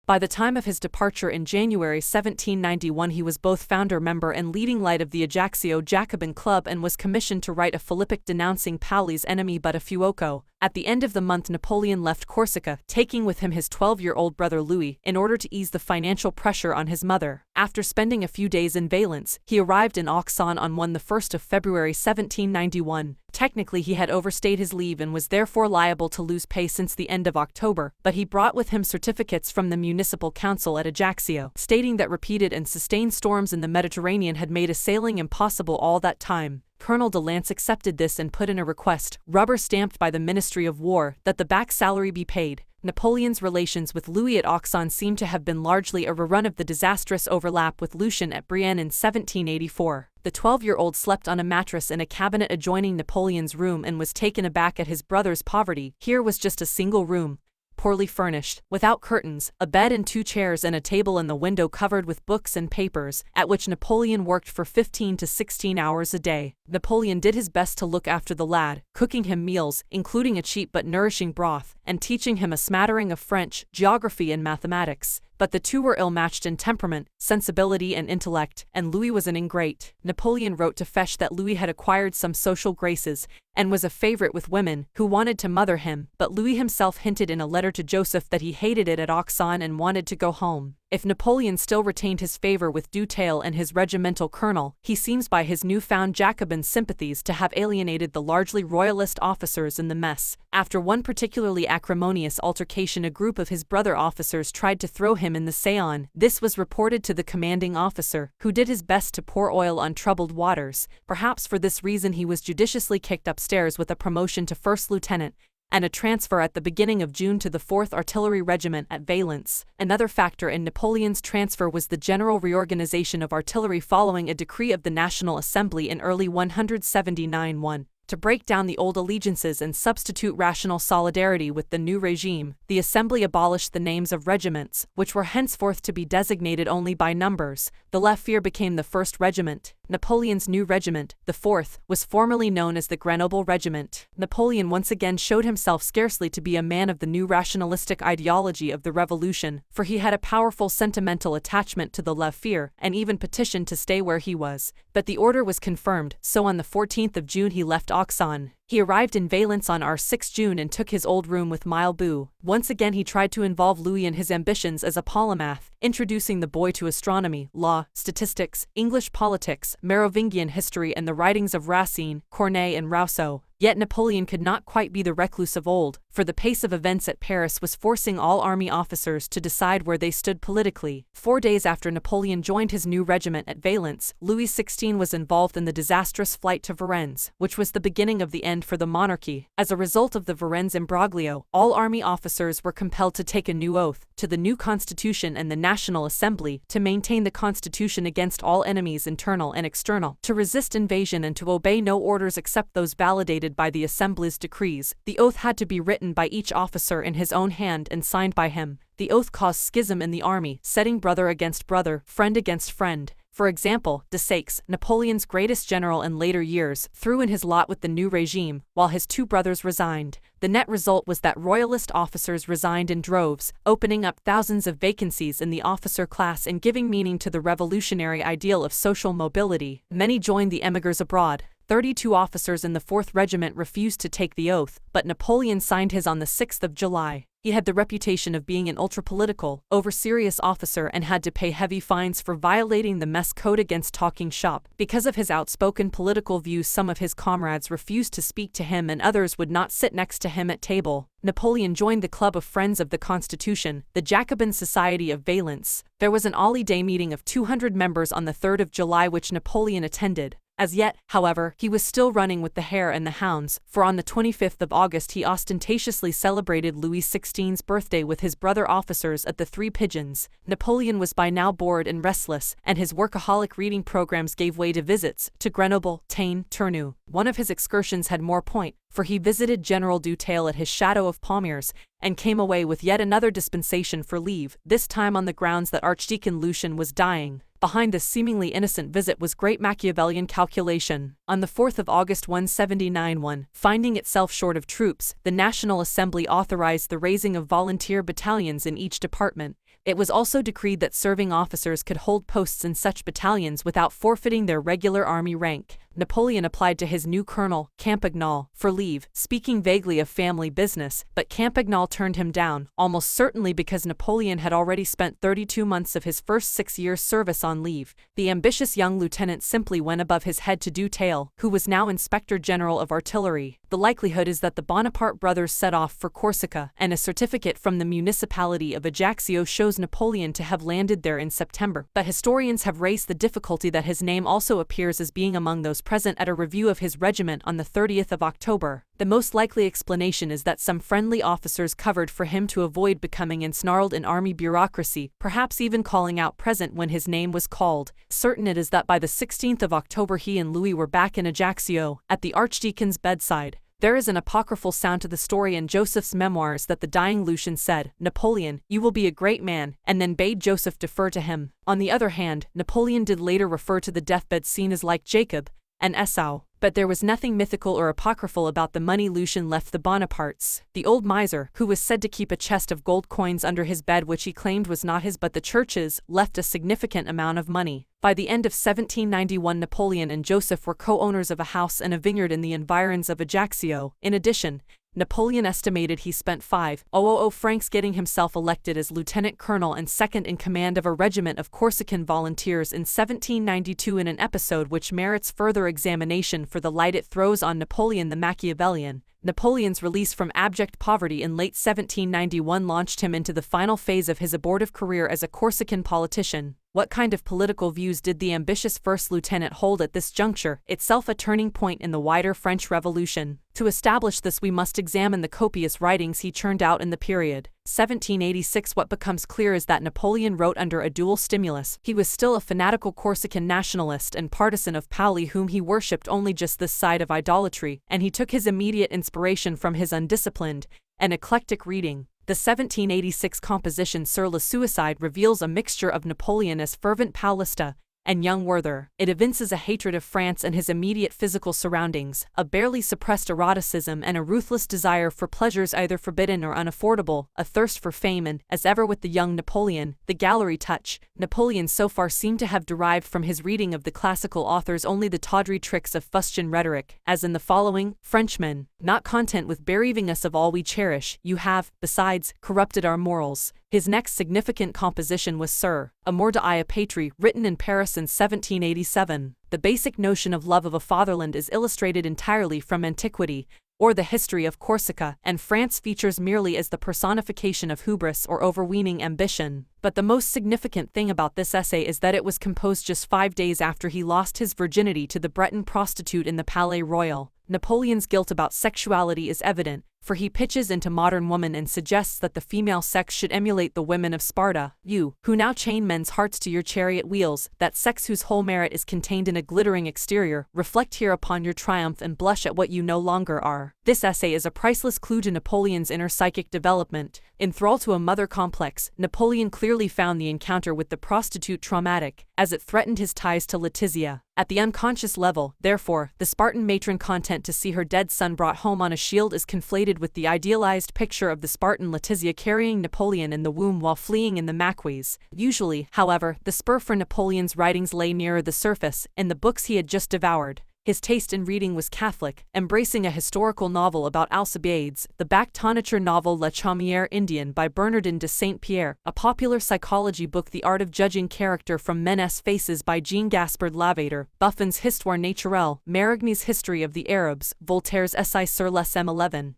By the time of his departure in January 1791 he was both founder member and leading light of the Ajaccio Jacobin Club and was commissioned to write a philippic denouncing Pauli's enemy Buttafuoco. At the end of the month Napoleon left Corsica, taking with him his 12-year-old brother Louis, in order to ease the financial pressure on his mother. After spending a few days in Valence, he arrived in Auxonne on 1 February 1791. Technically he had overstayed his leave and was therefore liable to lose pay since the end of October, but he brought with him certificates from the municipal council at Ajaccio, stating that repeated and sustained storms in the Mediterranean had made a sailing impossible all that time. Colonel de Lance accepted this and put in a request, rubber-stamped by the Ministry of War, that the back salary be paid. Napoleon's relations with Louis at Auxonne seem to have been largely a rerun of the disastrous overlap with Lucien at Brienne in 1784. The 12-year-old slept on a mattress in a cabinet adjoining Napoleon's room and was taken aback at his brother's poverty. Here was just a single room, poorly furnished, without curtains, a bed and 2 chairs and a table in the window covered with books and papers, at which Napoleon worked for 15 to 16 hours a day. Napoleon did his best to look after the lad, cooking him meals, including a cheap but nourishing broth, and teaching him a smattering of French, geography and mathematics. But the two were ill-matched in temperament, sensibility and intellect, and Louis was an ingrate. Napoleon wrote to Fesch that Louis had acquired some social graces, and was a favorite with women, who wanted to mother him, but Louis himself hinted in a letter to Joseph that he hated it at Auxonne and wanted to go home. If Napoleon still retained his favor with Dutheil and his regimental colonel, he seems by his newfound Jacobin sympathies to have alienated the largely royalist officers in the mess. After one particularly acrimonious altercation, a group of his brother officers tried to throw him in the Saône. This was reported to the commanding officer, who did his best to pour oil on troubled waters. Perhaps for this reason he was judiciously kicked upstairs with a promotion to first lieutenant, and a transfer at the beginning of June to the 4th Artillery Regiment at Valence. Another factor in Napoleon's transfer was the general reorganization of artillery following a decree of the National Assembly in early 179 to break down the old allegiances and substitute rational solidarity with the new regime. The Assembly abolished the names of regiments, which were henceforth to be designated only by numbers. The Lafayette became the 1st Regiment. Napoleon's new regiment, the 4th, was formerly known as the Grenoble Regiment. Napoleon once again showed himself scarcely to be a man of the new rationalistic ideology of the Revolution, for he had a powerful sentimental attachment to the Lafayette, and even petitioned to stay where he was. But the order was confirmed, so on the 14th of June he left Auxonne. He arrived in Valence on 6 June and took his old room with Milebou. Once again he tried to involve Louis in his ambitions as a polymath, introducing the boy to astronomy, law, statistics, English politics, Merovingian history and the writings of Racine, Corneille and Rousseau. Yet Napoleon could not quite be the recluse of old, for the pace of events at Paris was forcing all army officers to decide where they stood politically. 4 days after Napoleon joined his new regiment at Valence, Louis XVI was involved in the disastrous flight to Varennes, which was the beginning of the end for the monarchy. As a result of the Varennes imbroglio, all army officers were compelled to take a new oath, to the new constitution and the National Assembly, to maintain the constitution against all enemies internal and external, to resist invasion and to obey no orders except those validated by the Assembly's decrees. The oath had to be written by each officer in his own hand and signed by him. The oath caused schism in the army, setting brother against brother, friend against friend. For example, Desaix, Napoleon's greatest general in later years, threw in his lot with the new regime, while his 2 brothers resigned. The net result was that royalist officers resigned in droves, opening up thousands of vacancies in the officer class and giving meaning to the revolutionary ideal of social mobility. Many joined the emigrants abroad. 32 officers in the 4th Regiment refused to take the oath, but Napoleon signed his on the 6th of July. He had the reputation of being an ultra-political, over-serious officer and had to pay heavy fines for violating the mess code against talking shop. Because of his outspoken political views, some of his comrades refused to speak to him and others would not sit next to him at table. Napoleon joined the Club of Friends of the Constitution, the Jacobin Society of Valence. There was an all-day meeting of 200 members on the 3rd of July which Napoleon attended. As yet, however, he was still running with the hare and the hounds, for on the 25th of August he ostentatiously celebrated Louis XVI's birthday with his brother officers at the Three Pigeons. Napoleon was by now bored and restless, and his workaholic reading programs gave way to visits to Grenoble, Tain, Tournou. One of his excursions had more point, for he visited General Dutheil at his chateau of Pommiers, and came away with yet another dispensation for leave, this time on the grounds that Archdeacon Lucien was dying. Behind this seemingly innocent visit was great Machiavellian calculation. On the 4th of August 179, finding itself short of troops, the National Assembly authorized the raising of volunteer battalions in each department. It was also decreed that serving officers could hold posts in such battalions without forfeiting their regular army rank. Napoleon applied to his new colonel, Campagnol, for leave, speaking vaguely of family business, but Campagnol turned him down, almost certainly because Napoleon had already spent 32 months of his first 6 years' service on leave. The ambitious young lieutenant simply went above his head to Dutheil, who was now Inspector General of Artillery. The likelihood is that the Bonaparte brothers set off for Corsica, and a certificate from the municipality of Ajaccio shows Napoleon to have landed there in September. But historians have raised the difficulty that his name also appears as being among those present at a review of his regiment on the 30th of October. The most likely explanation is that some friendly officers covered for him to avoid becoming ensnarled in army bureaucracy, perhaps even calling out present when his name was called. Certain it is that by the 16th of October he and Louis were back in Ajaccio, at the archdeacon's bedside. There is an apocryphal sound to the story in Joseph's memoirs that the dying Lucian said, "Napoleon, you will be a great man," and then bade Joseph defer to him. On the other hand, Napoleon did later refer to the deathbed scene as like Jacob and Esau. But there was nothing mythical or apocryphal about the money Lucian left the Bonapartes. The old miser, who was said to keep a chest of gold coins under his bed which he claimed was not his but the church's, left a significant amount of money. By the end of 1791, Napoleon and Joseph were co-owners of a house and a vineyard in the environs of Ajaccio. In addition, Napoleon estimated he spent 5,000 francs getting himself elected as lieutenant colonel and second in command of a regiment of Corsican volunteers in 1792 in an episode which merits further examination for the light it throws on Napoleon the Machiavellian. Napoleon's release from abject poverty in late 1791 launched him into the final phase of his abortive career as a Corsican politician. What kind of political views did the ambitious first lieutenant hold at this juncture, itself a turning point in the wider French Revolution? To establish this we must examine the copious writings he churned out in the period. 1786. What becomes clear is that Napoleon wrote under a dual stimulus. He was still a fanatical Corsican nationalist and partisan of Paoli whom he worshipped only just this side of idolatry, and he took his immediate inspiration from his undisciplined and eclectic reading. The 1786 composition Sur le Suicide reveals a mixture of Napoleon as fervent Paulista and young Werther. It evinces a hatred of France and his immediate physical surroundings, a barely suppressed eroticism and a ruthless desire for pleasures either forbidden or unaffordable, a thirst for fame and, as ever with the young Napoleon, the gallery touch. Napoleon so far seemed to have derived from his reading of the classical authors only the tawdry tricks of fustian rhetoric, as in the following: Frenchmen, not content with bereaving us of all we cherish, you have, besides, corrupted our morals. His next significant composition was Sur Amour de Patrie, written in Paris in 1787. The basic notion of love of a fatherland is illustrated entirely from antiquity, or the history of Corsica, and France features merely as the personification of hubris or overweening ambition. But the most significant thing about this essay is that it was composed just 5 days after he lost his virginity to the Breton prostitute in the Palais Royal. Napoleon's guilt about sexuality is evident, for he pitches into modern woman and suggests that the female sex should emulate the women of Sparta. You, who now chain men's hearts to your chariot wheels, that sex whose whole merit is contained in a glittering exterior, reflect here upon your triumph and blush at what you no longer are. This essay is a priceless clue to Napoleon's inner psychic development. In Thrall to a Mother complex, Napoleon clearly found the encounter with the prostitute traumatic, as it threatened his ties to Letizia. At the unconscious level, therefore, the Spartan matron content to see her dead son brought home on a shield is conflated with the idealized picture of the Spartan Letizia carrying Napoleon in the womb while fleeing in the Maquis. Usually, however, the spur for Napoleon's writings lay nearer the surface, in the books he had just devoured. His taste in reading was Catholic, embracing a historical novel about Alcibiades, the back-toniture novel La Chaumière Indienne by Bernardin de Saint-Pierre, a popular psychology book The Art of Judging Character from Men's Faces by Jean-Gaspard Lavater, Buffon's Histoire Naturelle, Marigny's History of the Arabs, Voltaire's Essai sur les M11,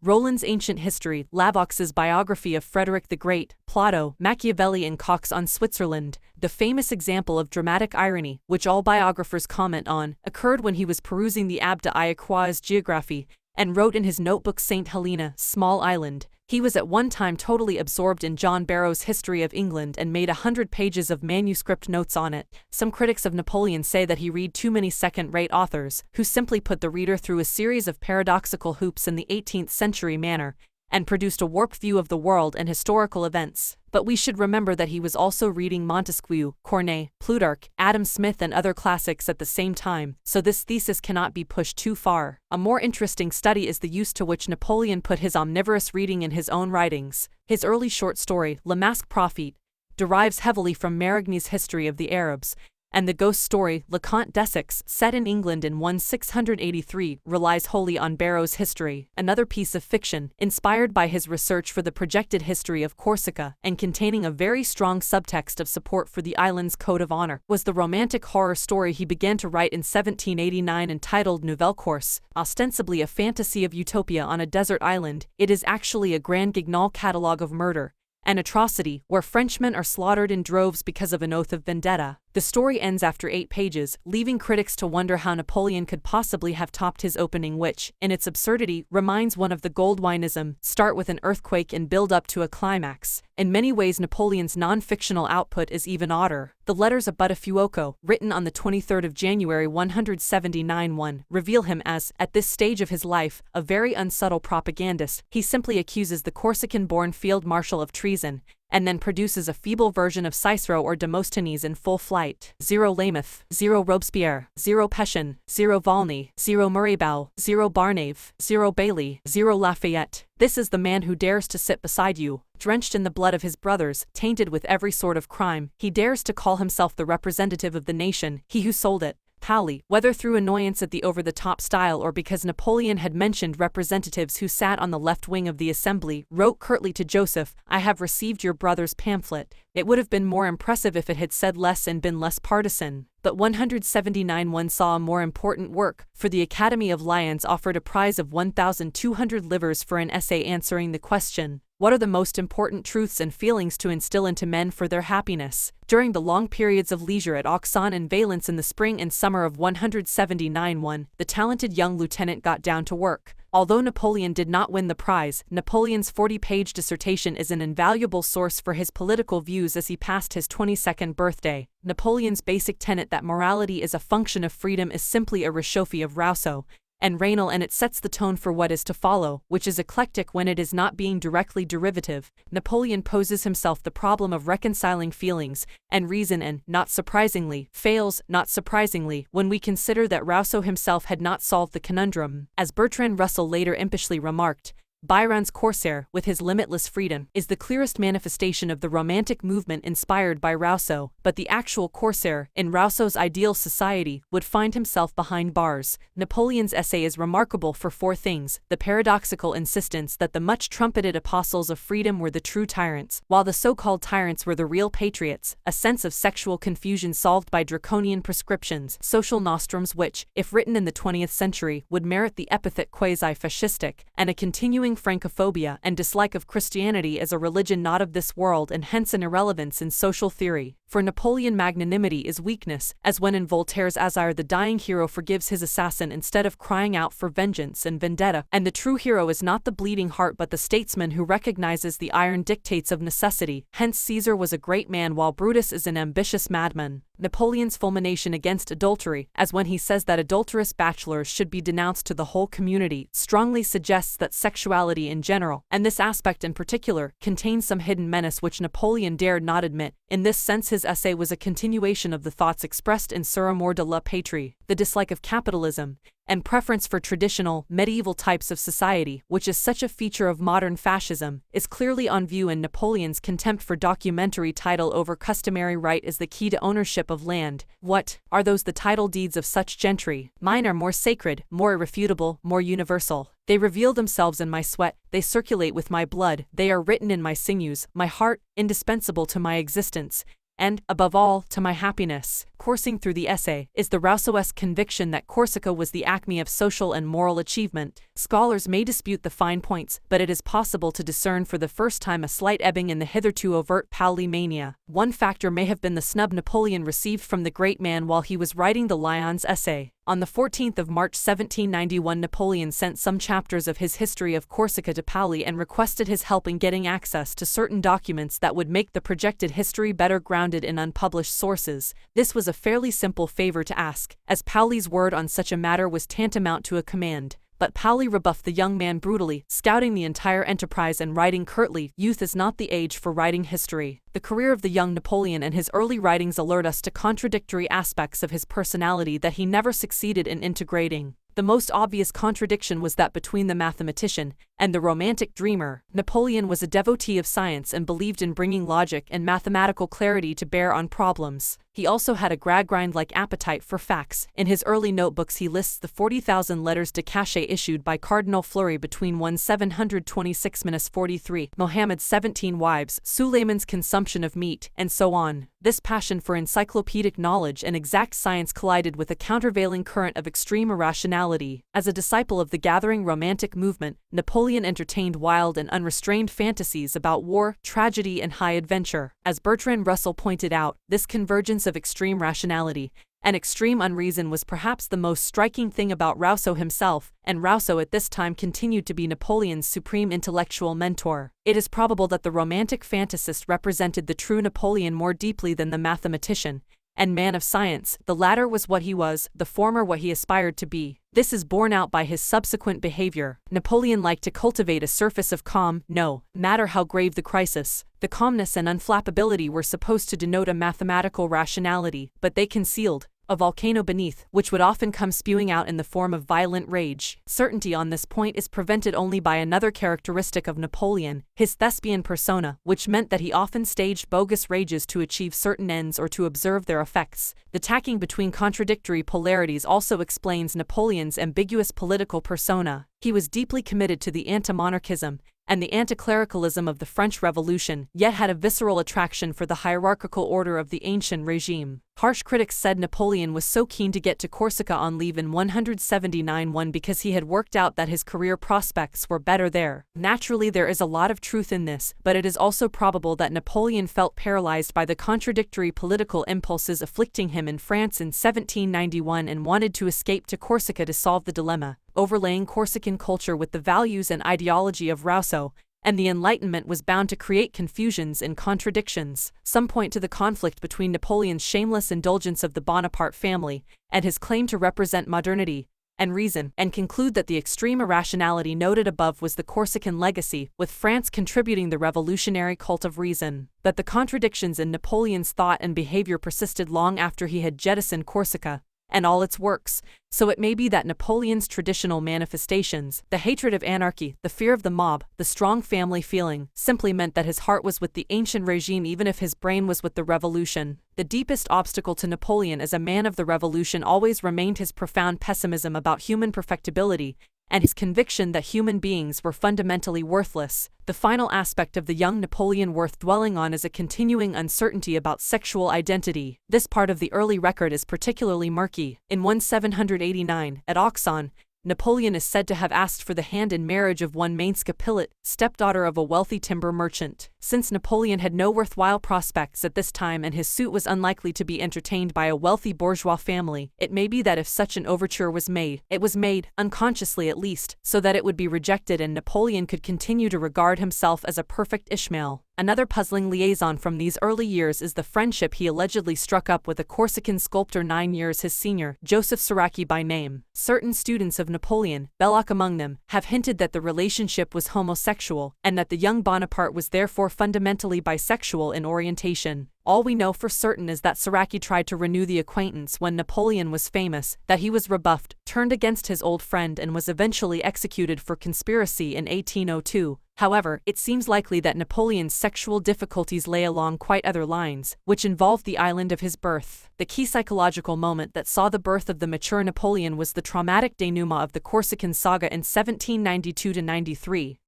Roland's Ancient History, Lavaux's Biography of Frederick the Great, Plato, Machiavelli and Cox on Switzerland. The famous example of dramatic irony, which all biographers comment on, occurred when he was perusing the Abbe d'Iacquois' Geography, and wrote in his notebook St. Helena, Small Island. He was at one time totally absorbed in John Barrow's History of England and made 100 pages of manuscript notes on it. Some critics of Napoleon say that he read too many second-rate authors, who simply put the reader through a series of paradoxical hoops in the 18th century manner, and produced a warped view of the world and historical events. But we should remember that he was also reading Montesquieu, Corneille, Plutarch, Adam Smith and other classics at the same time, so this thesis cannot be pushed too far. A more interesting study is the use to which Napoleon put his omnivorous reading in his own writings. His early short story, Le Masque Profite, derives heavily from Marigny's History of the Arabs, and the ghost story, Le Conte d'Essex, set in England in 1683, relies wholly on Barrow's history, another piece of fiction, inspired by his research for the projected history of Corsica, and containing a very strong subtext of support for the island's code of honor, was the romantic horror story he began to write in 1789 entitled Nouvelle Corse, ostensibly a fantasy of utopia on a desert island. It is actually a grand Guignol catalogue of murder and atrocity, where Frenchmen are slaughtered in droves because of an oath of vendetta. The story ends after 8 pages, leaving critics to wonder how Napoleon could possibly have topped his opening, which, in its absurdity, reminds one of the Goldwineism, start with an earthquake and build up to a climax. In many ways Napoleon's non-fictional output is even odder. The letters of Buttafuoco, written on the 23rd of January 179 reveal him as, at this stage of his life, a very unsubtle propagandist. He simply accuses the Corsican-born field marshal of treason, and then produces a feeble version of Cicero or Demosthenes in full flight. 0 Weymouth, 0 Robespierre, 0 Petion, 0 Volney, 0 Murraybow, 0 Barnave, 0 Bailey, 0 Lafayette. This is the man who dares to sit beside you, drenched in the blood of his brothers, tainted with every sort of crime. He dares to call himself the representative of the nation, he who sold it. Paoli, whether through annoyance at the over-the-top style or because Napoleon had mentioned representatives who sat on the left wing of the assembly, wrote curtly to Joseph, "I have received your brother's pamphlet." It would have been more impressive if it had said less and been less partisan. But 179 saw a more important work, for the Academy of Lions offered a prize of 1,200 livres for an essay answering the question, what are the most important truths and feelings to instill into men for their happiness? During the long periods of leisure at Auxonne and Valence in the spring and summer of 179 the talented young lieutenant got down to work. Although Napoleon did not win the prize, Napoleon's 40-page dissertation is an invaluable source for his political views as he passed his 22nd birthday. Napoleon's basic tenet that morality is a function of freedom is simply a réchauffé of Rousseau and Raynal, and it sets the tone for what is to follow, which is eclectic when it is not being directly derivative. Napoleon poses himself the problem of reconciling feelings and reason and, not surprisingly, fails, not surprisingly, when we consider that Rousseau himself had not solved the conundrum. As Bertrand Russell later impishly remarked, Byron's Corsair, with his limitless freedom, is the clearest manifestation of the Romantic movement inspired by Rousseau, but the actual Corsair, in Rousseau's ideal society, would find himself behind bars. Napoleon's essay is remarkable for 4 things: the paradoxical insistence that the much-trumpeted apostles of freedom were the true tyrants, while the so-called tyrants were the real patriots, a sense of sexual confusion solved by draconian prescriptions, social nostrums which, if written in the 20th century, would merit the epithet quasi-fascistic, and a continuing Francophobia and dislike of Christianity as a religion not of this world and hence an irrelevance in social theory. For Napoleon, magnanimity is weakness, as when in Voltaire's Azire the dying hero forgives his assassin instead of crying out for vengeance and vendetta, and the true hero is not the bleeding heart but the statesman who recognizes the iron dictates of necessity. Hence Caesar was a great man while Brutus is an ambitious madman. Napoleon's fulmination against adultery, as when he says that adulterous bachelors should be denounced to the whole community, strongly suggests that sexuality in general, and this aspect in particular, contains some hidden menace which Napoleon dared not admit. In this sense his essay was a continuation of the thoughts expressed in Sur Amour de la Patrie, the dislike of capitalism, and preference for traditional, medieval types of society, which is such a feature of modern fascism, is clearly on view in Napoleon's contempt for documentary title over customary right as the key to ownership of land. What are those the title deeds of such gentry? Mine are more sacred, more irrefutable, more universal. They reveal themselves in my sweat, they circulate with my blood, they are written in my sinews, my heart, indispensable to my existence, and, above all, to my happiness. Coursing through the essay is the Rousseauesque conviction that Corsica was the acme of social and moral achievement. Scholars may dispute the fine points, but it is possible to discern for the first time a slight ebbing in the hitherto overt Paoli mania. One factor may have been the snub Napoleon received from the great man while he was writing the Lyons essay. On the 14th of March 1791 Napoleon sent some chapters of his history of Corsica to Paoli and requested his help in getting access to certain documents that would make the projected history better grounded in unpublished sources. This was a fairly simple favor to ask, as Paoli's word on such a matter was tantamount to a command. But Paoli rebuffed the young man brutally, scouting the entire enterprise and writing curtly, "Youth is not the age for writing history." The career of the young Napoleon and his early writings alert us to contradictory aspects of his personality that he never succeeded in integrating. The most obvious contradiction was that between the mathematician and the romantic dreamer, Napoleon was a devotee of science and believed in bringing logic and mathematical clarity to bear on problems. He also had a Gradgrind-like appetite for facts. In his early notebooks he lists the 40,000 letters de cachet issued by Cardinal Fleury between 1726–43, Mohammed's 17 wives, Sulayman's consumption of meat, and so on. This passion for encyclopedic knowledge and exact science collided with a countervailing current of extreme irrationality. As a disciple of the gathering Romantic movement, Napoleon entertained wild and unrestrained fantasies about war, tragedy, and high adventure. As Bertrand Russell pointed out, this convergence of extreme rationality and extreme unreason was perhaps the most striking thing about Rousseau himself, and Rousseau at this time continued to be Napoleon's supreme intellectual mentor. It is probable that the romantic fantasist represented the true Napoleon more deeply than the mathematician and man of science. The latter was what he was, the former what he aspired to be. This is borne out by his subsequent behavior. Napoleon liked to cultivate a surface of calm, no matter how grave the crisis. The calmness and unflappability were supposed to denote a mathematical rationality, but they concealed a volcano beneath, which would often come spewing out in the form of violent rage. Certainty on this point is prevented only by another characteristic of Napoleon, his thespian persona, which meant that he often staged bogus rages to achieve certain ends or to observe their effects. The tacking between contradictory polarities also explains Napoleon's ambiguous political persona. He was deeply committed to the anti-monarchism and the anti-clericalism of the French Revolution, yet had a visceral attraction for the hierarchical order of the ancient regime. Harsh critics said Napoleon was so keen to get to Corsica on leave in 179 because he had worked out that his career prospects were better there. Naturally, there is a lot of truth in this, but it is also probable that Napoleon felt paralyzed by the contradictory political impulses afflicting him in France in 1791 and wanted to escape to Corsica to solve the dilemma. Overlaying Corsican culture with the values and ideology of Rousseau, and the Enlightenment was bound to create confusions and contradictions. Some point to the conflict between Napoleon's shameless indulgence of the Bonaparte family and his claim to represent modernity and reason, and conclude that the extreme irrationality noted above was the Corsican legacy, with France contributing the revolutionary cult of reason. But the contradictions in Napoleon's thought and behavior persisted long after he had jettisoned Corsica and all its works, so it may be that Napoleon's traditional manifestations, the hatred of anarchy, the fear of the mob, the strong family feeling, simply meant that his heart was with the ancient regime even if his brain was with the revolution. The deepest obstacle to Napoleon as a man of the revolution always remained his profound pessimism about human perfectibility, and his conviction that human beings were fundamentally worthless. The final aspect of the young Napoleon worth dwelling on is a continuing uncertainty about sexual identity. This part of the early record is particularly murky. In 1789, at Auxonne, Napoleon is said to have asked for the hand in marriage of one Mainska Pilot, stepdaughter of a wealthy timber merchant. Since Napoleon had no worthwhile prospects at this time and his suit was unlikely to be entertained by a wealthy bourgeois family, it may be that if such an overture was made, it was made, unconsciously at least, so that it would be rejected and Napoleon could continue to regard himself as a perfect Ishmael. Another puzzling liaison from these early years is the friendship he allegedly struck up with a Corsican sculptor 9 years his senior, Joseph Siraki by name. Certain students of Napoleon, Belloc among them, have hinted that the relationship was homosexual, and that the young Bonaparte was therefore fundamentally bisexual in orientation. All we know for certain is that Siraki tried to renew the acquaintance when Napoleon was famous, that he was rebuffed, turned against his old friend and was eventually executed for conspiracy in 1802. However, it seems likely that Napoleon's sexual difficulties lay along quite other lines, which involved the island of his birth. The key psychological moment that saw the birth of the mature Napoleon was the traumatic denouement of the Corsican saga in 1792–93.